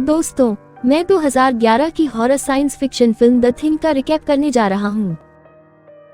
दोस्तों, मैं 2011 की horror science fiction film the thing का रिकैप करने जा रहा हूँ।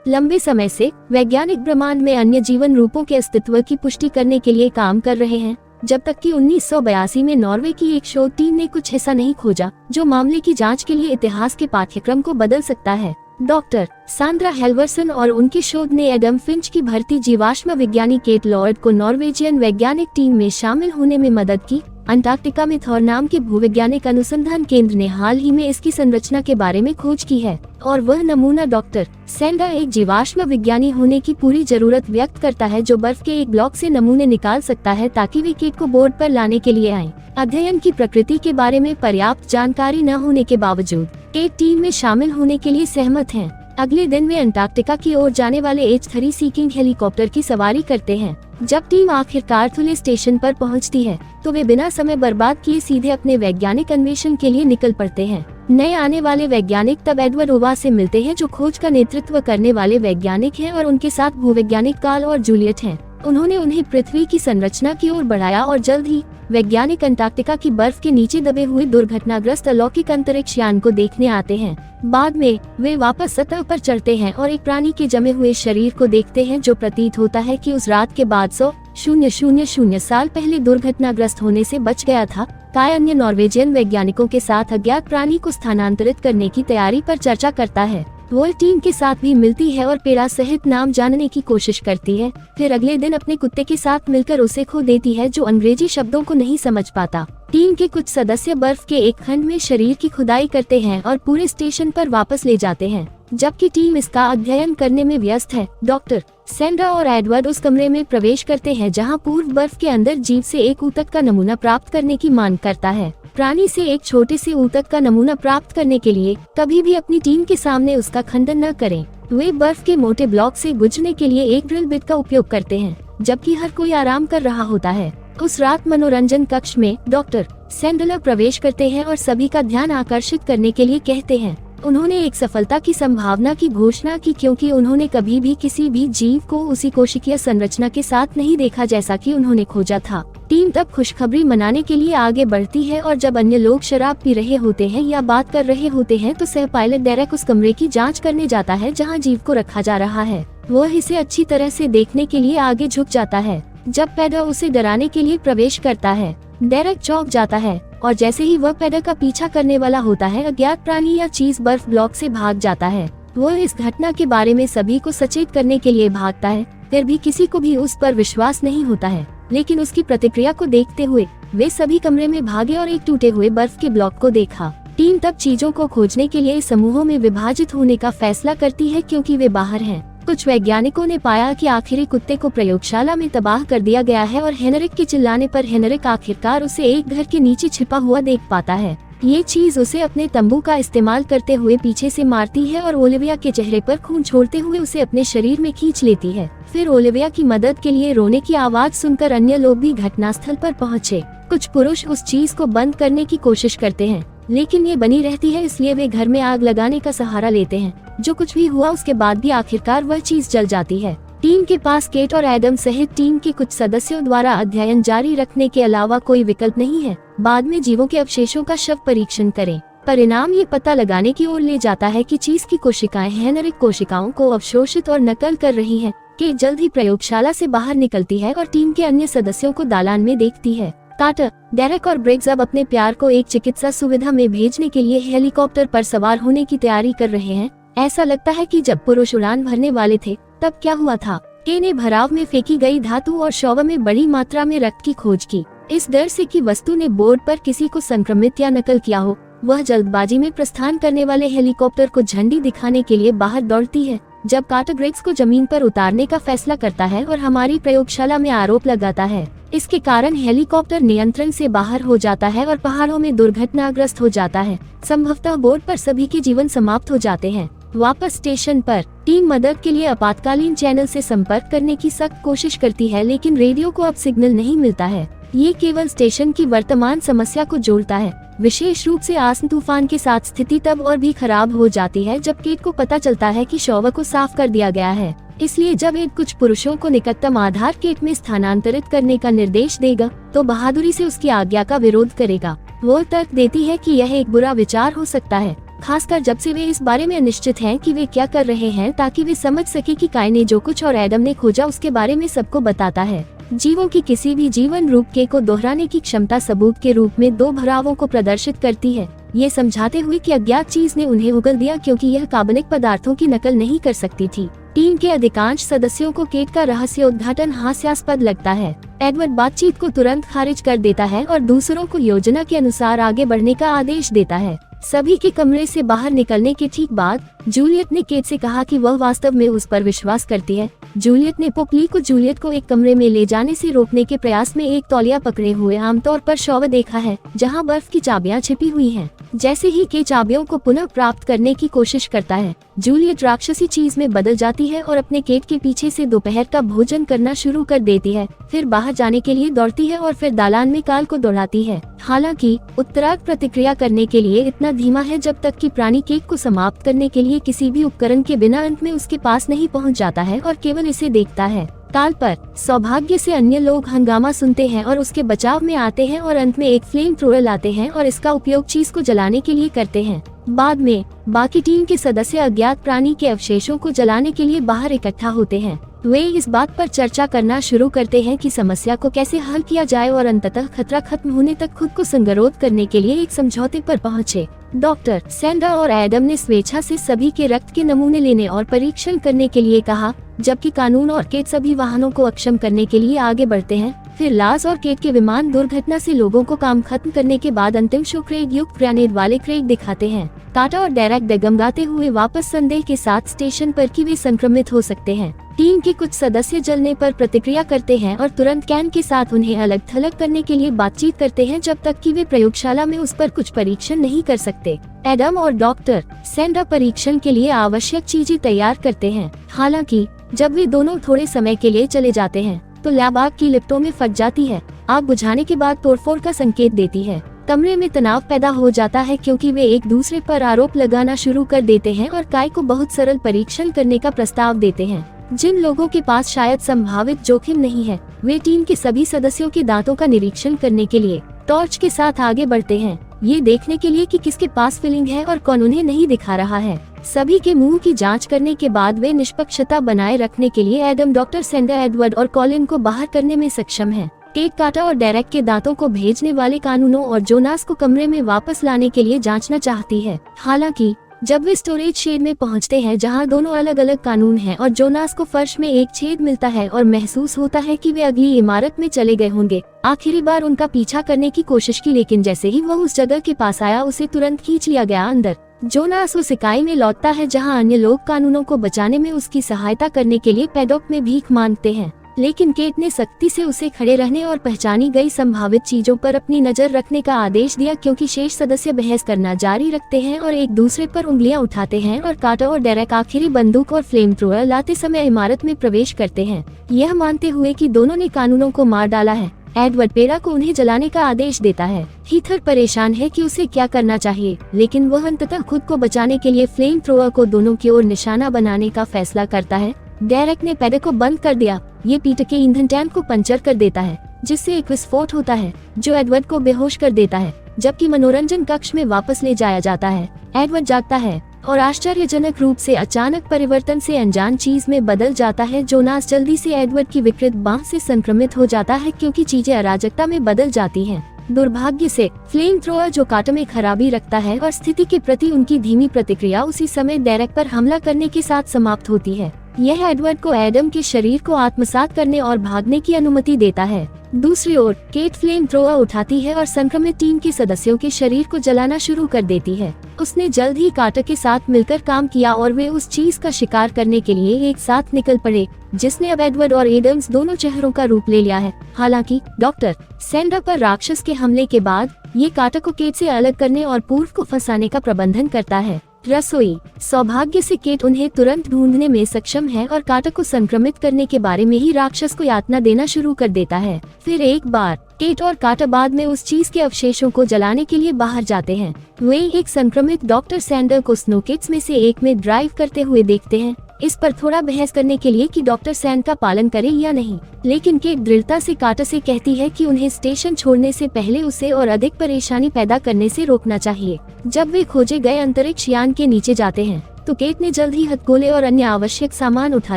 लंबे समय से वैज्ञानिक ब्रह्मांड में अन्य जीवन रूपों के अस्तित्व की पुष्टि करने के लिए काम कर रहे हैं, जब तक कि 1982 में नॉर्वे की एक शोध टीम ने कुछ ऐसा नहीं खोजा जो मामले की जांच के लिए इतिहास के पाठ्यक्रम को बदल सकता है। डॉक्टर सांड्रा हेल्वर्सन और उनके शोध ने एडम फिंच की भर्ती जीवाश्म विज्ञानी केट लॉर्ड को नॉर्वेजियन वैज्ञानिक टीम में शामिल होने में मदद की। अंटार्कटिका में थॉर नाम के भूवैज्ञानिक अनुसंधान केंद्र ने हाल ही में इसकी संरचना के बारे में खोज की है और वह नमूना डॉक्टर सैंड्रा एक जीवाश्म विज्ञानी होने की पूरी जरूरत व्यक्त करता है जो बर्फ के एक ब्लॉक से नमूने निकाल सकता है ताकि वे केट को बोर्ड पर लाने के लिए आए। अध्ययन की प्रकृति के बारे में पर्याप्त जानकारी न होने के बावजूद केट टीम में शामिल होने के लिए सहमत हैं। अगले दिन वे अंटार्कटिका की ओर जाने वाले H3 सीकिंग हेलीकॉप्टर की सवारी करते हैं। जब टीम आखिरकार थुले स्टेशन पर पहुंचती है तो वे बिना समय बर्बाद किए सीधे अपने वैज्ञानिक अन्वेषण के लिए निकल पड़ते हैं। नए आने वाले वैज्ञानिक तब एडवर्ड ओवा से मिलते हैं जो खोज का नेतृत्व करने वाले वैज्ञानिक हैं और उनके साथ भूवैज्ञानिक कार्ल और जूलियट हैं। उन्होंने उन्हें पृथ्वी की संरचना की ओर बढ़ाया और जल्द ही वैज्ञानिक अंटार्कटिका की बर्फ के नीचे दबे हुए दुर्घटनाग्रस्त अलौकिक अंतरिक्ष यान को देखने आते हैं। बाद में वे वापस सतह पर चढ़ते हैं और एक प्राणी के जमे हुए शरीर को देखते हैं जो प्रतीत होता है कि उस रात के बाद 100,000 साल पहले दुर्घटनाग्रस्त होने से बच गया था। काय अन्य नॉर्वेजियन वैज्ञानिकों के साथ अज्ञात प्राणी को स्थानांतरित करने की तैयारी पर चर्चा करता है। वो टीम के साथ भी मिलती है और पेड़ा सहित नाम जानने की कोशिश करती है। फिर अगले दिन अपने कुत्ते के साथ मिलकर उसे खो देती है जो अंग्रेजी शब्दों को नहीं समझ पाता। टीम के कुछ सदस्य बर्फ के एक खंड में शरीर की खुदाई करते हैं और पूरे स्टेशन पर वापस ले जाते हैं, जबकि टीम इसका अध्ययन करने में व्यस्त है। डॉक्टर सैंड्रा और एडवर्ड उस कमरे में प्रवेश करते हैं जहां पूर्व बर्फ के अंदर जीव से एक ऊतक का नमूना प्राप्त करने की मांग करता है। प्राणी से एक छोटे से ऊतक का नमूना प्राप्त करने के लिए कभी भी अपनी टीम के सामने उसका खंडन न करें। वे बर्फ के मोटे ब्लॉक से गुजरने के लिए एक ड्रिल बिट का उपयोग करते हैं, जबकि हर कोई आराम कर रहा होता है। उस रात मनोरंजन कक्ष में डॉक्टर सैंडलर प्रवेश करते हैं और सभी का ध्यान आकर्षित करने के लिए कहते हैं। उन्होंने एक सफलता की संभावना की घोषणा की क्योंकि उन्होंने कभी भी किसी भी जीव को उसी कोशिकीय संरचना के साथ नहीं देखा जैसा कि उन्होंने खोजा था। टीम तब खुशखबरी मनाने के लिए आगे बढ़ती है और जब अन्य लोग शराब पी रहे होते हैं या बात कर रहे होते हैं तो सह पायलट डेरेक उस कमरे की जांच करने जाता है जहां जीव को रखा जा रहा है। वह इसे अच्छी तरह से देखने के लिए आगे झुक जाता है। जब पैडा उसे डराने के लिए प्रवेश करता है, डेरेक चौंक जाता है और जैसे ही वह पैडा का पीछा करने वाला होता है अज्ञात प्राणी या चीज बर्फ ब्लॉक से भाग जाता है। वह इस घटना के बारे में सभी को सचेत करने के लिए भागता है, फिर भी किसी को भी उस पर विश्वास नहीं होता है। लेकिन उसकी प्रतिक्रिया को देखते हुए वे सभी कमरे में भागे और एक टूटे हुए बर्फ के ब्लॉक को देखा। टीम तब चीजों को खोजने के लिए समूहों में विभाजित होने का फैसला करती है क्योंकि वे बाहर हैं। कुछ वैज्ञानिकों ने पाया कि आखिरी कुत्ते को प्रयोगशाला में तबाह कर दिया गया है और हेनरिक के चिल्लाने पर हेनरिक आखिरकार उसे एक घर के नीचे छिपा हुआ देख पाता है। ये चीज उसे अपने तंबू का इस्तेमाल करते हुए पीछे से मारती है और ओलिविया के चेहरे पर खून छोड़ते हुए उसे अपने शरीर में खींच लेती है। फिर ओलिविया की मदद के लिए रोने की आवाज सुनकर अन्य लोग भी घटनास्थल पर पहुँचे। कुछ पुरुष उस चीज को बंद करने की कोशिश करते हैं लेकिन ये बनी रहती है, इसलिए वे घर में आग लगाने का सहारा लेते हैं। जो कुछ भी हुआ उसके बाद भी आखिरकार वह चीज जल जाती है। टीम के पास केट और एडम सहित टीम के कुछ सदस्यों द्वारा अध्ययन जारी रखने के अलावा कोई विकल्प नहीं है। बाद में जीवों के अवशेषों का शव परीक्षण करें। परिणाम ये पता लगाने की ओर ले जाता है कि चीज की कोशिकाएं हेनरिक कोशिकाओं को अवशोषित और नकल कर रही हैं। केट जल्द ही प्रयोगशाला से बाहर निकलती है और टीम के अन्य सदस्यों को दालान में देखती है। कार्टर, डेरेक और ब्रिग्स अब अपने प्यार को एक चिकित्सा सुविधा में भेजने के लिए हेलीकॉप्टर पर सवार होने की तैयारी कर रहे हैं। ऐसा लगता है कि जब पुरुष उड़ान भरने वाले थे तब क्या हुआ था। के ने भराव में फेंकी गई धातु और शव में बड़ी मात्रा में रक्त की खोज की। इस डर से कि वस्तु ने बोर्ड पर किसी को संक्रमित या नकल किया हो, वह जल्दबाजी में प्रस्थान करने वाले हेलीकॉप्टर को झंडी दिखाने के लिए बाहर दौड़ती है। जब कार्टर ग्रेग्स को जमीन पर उतारने का फैसला करता है और हमारी प्रयोगशाला में आरोप लगाता है, इसके कारण हेलीकॉप्टर नियंत्रण से बाहर हो जाता है और पहाड़ों में दुर्घटनाग्रस्त हो जाता है। संभवतः बोर्ड पर सभी के जीवन समाप्त हो जाते हैं। वापस स्टेशन पर टीम मदद के लिए आपातकालीन चैनल से संपर्क करने की सख्त कोशिश करती है लेकिन रेडियो को अब सिग्नल नहीं मिलता है। ये केवल स्टेशन की वर्तमान समस्या को जोड़ता है। विशेष रूप से आसन तूफान के साथ स्थिति तब और भी खराब हो जाती है जब केट को पता चलता है कि शव को साफ कर दिया गया है। इसलिए जब एड कुछ पुरुषों को निकटतम आधार केट में स्थानांतरित करने का निर्देश देगा तो बहादुरी से उसकी आज्ञा का विरोध करेगा। वो तर्क देती है कि यह एक बुरा विचार हो सकता है, खासकर जब से वे इस बारे में अनिश्चित हैं कि वे क्या कर रहे हैं, ताकि वे समझ सके कि काई ने जो कुछ और एडम ने खोजा उसके बारे में सबको बताता है। जीवों की किसी भी जीवन रूप के को दोहराने की क्षमता सबूत के रूप में दो भरावों को प्रदर्शित करती है, ये समझाते हुए कि अज्ञात चीज ने उन्हें उगल दिया क्योंकि यह कार्बनिक पदार्थों की नकल नहीं कर सकती थी। टीम के अधिकांश सदस्यों को केट का रहस्य उद्घाटन हास्यास्पद लगता है। एडवर्ड बातचीत को तुरंत खारिज कर देता है और दूसरों को योजना के अनुसार आगे बढ़ने का आदेश देता है। सभी के कमरे से बाहर निकलने के ठीक बाद जूलियट ने केट से कहा कि वह वास्तव में उस पर विश्वास करती है। जूलियट ने पोपली को जूलियट को एक कमरे में ले जाने से रोकने के प्रयास में एक तौलिया पकड़े हुए आमतौर पर शव देखा है, जहां बर्फ की चाबियां छिपी हुई हैं। जैसे ही के चाबियों को पुनः प्राप्त करने की कोशिश करता है, जूलियट राक्षसी चीज में बदल जाती है और अपने केट के पीछे से दोपहर का भोजन करना शुरू कर देती है। फिर बाहर जाने के लिए दौड़ती है और फिर दालान में काल को दौड़ाती है। हालांकि उत्तरार्ध प्रतिक्रिया करने के लिए इतना धीमा है जब तक कि प्राणी केक को समाप्त करने के लिए किसी भी उपकरण के बिना अंत में उसके पास नहीं पहुंच जाता है और केवल इसे देखता है। काल पर सौभाग्य से अन्य लोग हंगामा सुनते हैं और उसके बचाव में आते हैं और अंत में एक फ्लेम थ्रोअर लाते हैं और इसका उपयोग चीज को जलाने के लिए करते हैं। बाद में बाकी टीम के सदस्य अज्ञात प्राणी के अवशेषों को जलाने के लिए बाहर इकट्ठा होते हैं। वे इस बात पर चर्चा करना शुरू करते हैं कि समस्या को कैसे हल किया जाए और अंततः खतरा खत्म होने तक खुद को संगरोध करने के लिए एक समझौते पर पहुंचे। डॉक्टर सैंड्रा और एडम ने स्वेच्छा से सभी के रक्त के नमूने लेने और परीक्षण करने के लिए कहा, जबकि कानून और केट सभी वाहनों को अक्षम करने के लिए आगे बढ़ते हैं। फिर लास और केट के विमान दुर्घटना से लोगों को काम खत्म करने के बाद अंतिम शो क्रेग युक्त ग्रेनेड वाले क्रेग दिखाते हैं। काटा और डेरेक डगमगाते हुए वापस संदेह के साथ स्टेशन पर कि वे संक्रमित हो सकते हैं। टीम के कुछ सदस्य जलने पर प्रतिक्रिया करते हैं और तुरंत कैन के साथ उन्हें अलग थलग करने के लिए बातचीत करते हैं जब तक कि वे प्रयोगशाला में उस पर कुछ परीक्षण नहीं कर सकते। एडम और डॉक्टर सैंड्रा परीक्षण के लिए आवश्यक चीजें तैयार करते हैं। हालांकि जब वे दोनों थोड़े समय के लिए चले जाते हैं तो लैब आग की लिफ्टों में फट जाती है। आग बुझाने के बाद तोड़फोड़ का संकेत देती है। कमरे में तनाव पैदा हो जाता है क्योंकि वे एक दूसरे पर आरोप लगाना शुरू कर देते हैं और काय को बहुत सरल परीक्षण करने का प्रस्ताव देते हैं। जिन लोगों के पास शायद संभावित जोखिम नहीं है, वे टीम के सभी सदस्यों के दांतों का निरीक्षण करने के लिए टॉर्च के साथ आगे बढ़ते हैं, ये देखने के लिए कि किसके पास फिलिंग है और कौन उन्हें नहीं दिखा रहा है। सभी के मुंह की जांच करने के बाद वे निष्पक्षता बनाए रखने के लिए एडम, डॉक्टर सैंड्रा, एडवर्ड और कॉलिन को बाहर करने में सक्षम है। केट, काटा और डेरेक के दांतों को भेजने वाले कानूनों और जोनास को कमरे में वापस लाने के लिए जांचना चाहती है। हालांकि जब वे स्टोरेज शेड में पहुंचते हैं जहां दोनों अलग अलग कानून हैं और जोनास को फर्श में एक छेद मिलता है और महसूस होता है कि वे अगली इमारत में चले गए होंगे, आखिरी बार उनका पीछा करने की कोशिश की, लेकिन जैसे ही वह उस जगह के पास आया उसे तुरंत खींच लिया गया अंदर। जोनास उस इकाई में लौटता है जहां अन्य लोग कानूनों को बचाने में उसकी सहायता करने के लिए पैडॉक में भीख मांगते हैं, लेकिन केट ने सख्ती से उसे खड़े रहने और पहचानी गई संभावित चीजों पर अपनी नजर रखने का आदेश दिया, क्योंकि शेष सदस्य बहस करना जारी रखते हैं और एक दूसरे पर उंगलियां उठाते हैं और काटा और डेरेक आखिरी बंदूक और फ्लेम थ्रोअर लाते समय इमारत में प्रवेश करते हैं, यह मानते हुए कि दोनों ने कानूनों को मार डाला है। एडवर्ड पेरा को उन्हें जलाने का आदेश देता है। हीथर परेशान है कि उसे क्या करना चाहिए, लेकिन वह अंततः खुद को बचाने के लिए फ्लेम थ्रोअर को दोनों की ओर निशाना बनाने का फैसला करता है। डेरेक ने पैडे को बंद कर दिया, ये पीटर के ईंधन टैंक को पंचर कर देता है, जिससे एक विस्फोट होता है जो एडवर्ड को बेहोश कर देता है, जबकि मनोरंजन कक्ष में वापस ले जाया जाता है। एडवर्ड जागता है और आश्चर्यजनक रूप से अचानक परिवर्तन से अनजान चीज में बदल जाता है। जोनास जल्दी से एडवर्ड की विकृत बांह से संक्रमित हो जाता है क्योंकि चीजें अराजकता में बदल जाती हैं। दुर्भाग्य से फ्लेम थ्रोअर जो काटा में खराबी रखता है और स्थिति के प्रति उनकी धीमी प्रतिक्रिया उसी समय डेरेक पर हमला करने के साथ समाप्त होती है। यह एडवर्ड को एडम के शरीर को आत्मसात करने और भागने की अनुमति देता है। दूसरी ओर केट फ्लेम थ्रोअर उठाती है और संक्रमित टीम के सदस्यों के शरीर को जलाना शुरू कर देती है। उसने जल्द ही काटा के साथ मिलकर काम किया और वे उस चीज का शिकार करने के लिए एक साथ निकल पड़े जिसने अब एडवर्ड और एडम्स दोनों चेहरों का रूप ले लिया है। हालांकि डॉक्टर सैंड्रा पर राक्षस के हमले के बाद ये काटा को केट से अलग करने और पूर्व को फंसाने का प्रबंधन करता है। रसोई सौभाग्य से केट उन्हें तुरंत ढूंढने में सक्षम है और काटा को संक्रमित करने के बारे में ही राक्षस को यातना देना शुरू कर देता है। फिर एक बार केट और काटा बाद में उस चीज के अवशेषों को जलाने के लिए बाहर जाते हैं। वे एक संक्रमित डॉक्टर सैंडर को स्नोकिड्स में से एक में ड्राइव करते हुए देखते हैं। इस पर थोड़ा बहस करने के लिए कि डॉक्टर सैन का पालन करे या नहीं, लेकिन केट दृढ़ता से कार्टर से कहती है कि उन्हें स्टेशन छोड़ने से पहले उसे और अधिक परेशानी पैदा करने से रोकना चाहिए। जब वे खोजे गए अंतरिक्ष यान के नीचे जाते हैं तो केट ने जल्द ही हथगोले और अन्य आवश्यक सामान उठा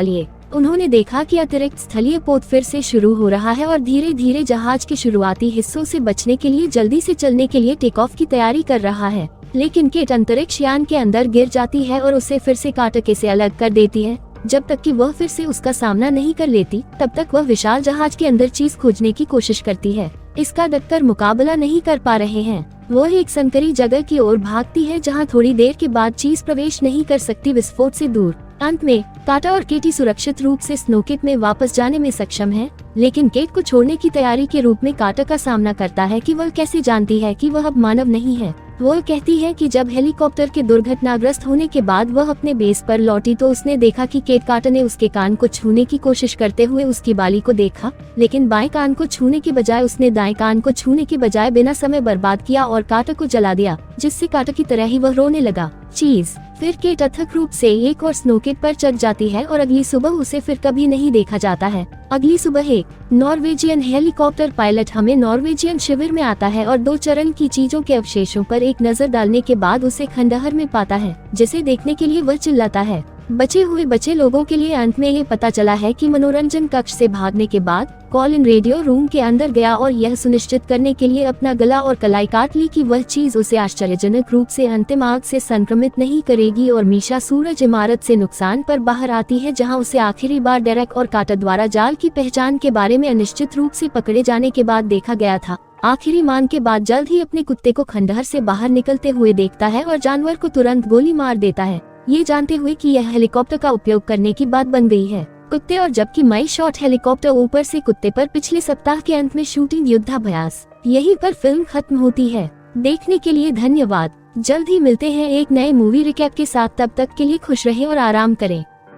लिए। उन्होंने देखा कि अतिरिक्त स्थलीय पोत फिर से शुरू हो रहा है और धीरे धीरे जहाज के शुरुआती हिस्सों से बचने के लिए जल्दी से चलने के लिए टेक ऑफ की तैयारी कर रहा है। लेकिन केट अंतरिक्ष यान के अंदर गिर जाती है और उसे फिर से कार्टर से अलग कर देती है। जब तक कि वह फिर से उसका सामना नहीं कर लेती तब तक वह विशाल जहाज के अंदर चीज खोजने की कोशिश करती है। इसका डटकर मुकाबला नहीं कर पा रहे हैं। वह एक संकरी जगह की ओर भागती है जहां थोड़ी देर के बाद चीज प्रवेश नहीं कर सकती विस्फोट से दूर। अंत में कार्टर और केटी सुरक्षित रूप से स्नोकिट में वापस जाने में सक्षम है, लेकिन केट को छोड़ने की तैयारी के रूप में कार्टर का सामना करता है कि वह कैसे जानती है कि वह अब मानव नहीं है। वह कहती है कि जब हेलीकॉप्टर के दुर्घटनाग्रस्त होने के बाद वह अपने बेस पर लौटी तो उसने देखा कि केट कार्टर ने उसके कान को छूने की कोशिश करते हुए उसकी बाली को देखा, लेकिन बाएं कान को छूने के बजाय उसने दाएं कान को छूने के बजाय बिना समय बर्बाद किया और कार्टर को जला दिया, जिससे कार्टर की तरह ही वह रोने लगा। चीज फिर केट अथक रूप से एक और स्नोकिट पर चढ़ जाती है और अगली सुबह उसे फिर कभी नहीं देखा जाता है। अगली सुबह एक नॉर्वेजियन हेलीकॉप्टर पायलट हमें नॉर्वेजियन शिविर में आता है और 2 चरण की चीजों के अवशेषों पर एक नजर डालने के बाद उसे खंडहर में पाता है, जिसे देखने के लिए वह चिल्लाता है। बचे लोगों के लिए अंत में ये पता चला है कि मनोरंजन कक्ष से भागने के बाद कॉलिन रेडियो रूम के अंदर गया और यह सुनिश्चित करने के लिए अपना गला और कलाई काट ली कि वह चीज उसे आश्चर्यजनक रूप से अंतिम आग से संक्रमित नहीं करेगी और मीशा सूरज इमारत से नुकसान पर बाहर आती है, जहां उसे आखिरी बार डेरेक और कार्टर द्वारा जाल की पहचान के बारे में अनिश्चित रूप से पकड़े जाने के बाद देखा गया था। आखिरी मान के बाद जल्द ही अपने कुत्ते को खंडहर से बाहर निकलते हुए देखता है और जानवर को तुरंत गोली मार देता है, ये जानते हुए कि यह हेलीकॉप्टर का उपयोग करने की बात बन गई है। कुत्ते और जबकि माई शॉट हेलीकॉप्टर ऊपर से कुत्ते पर पिछले सप्ताह के अंत में शूटिंग युद्धाभ्यास। यहीं पर फिल्म खत्म होती है। देखने के लिए धन्यवाद। जल्द ही मिलते हैं एक नए मूवी रिकैप के साथ, तब तक के लिए खुश रहें और आराम करें।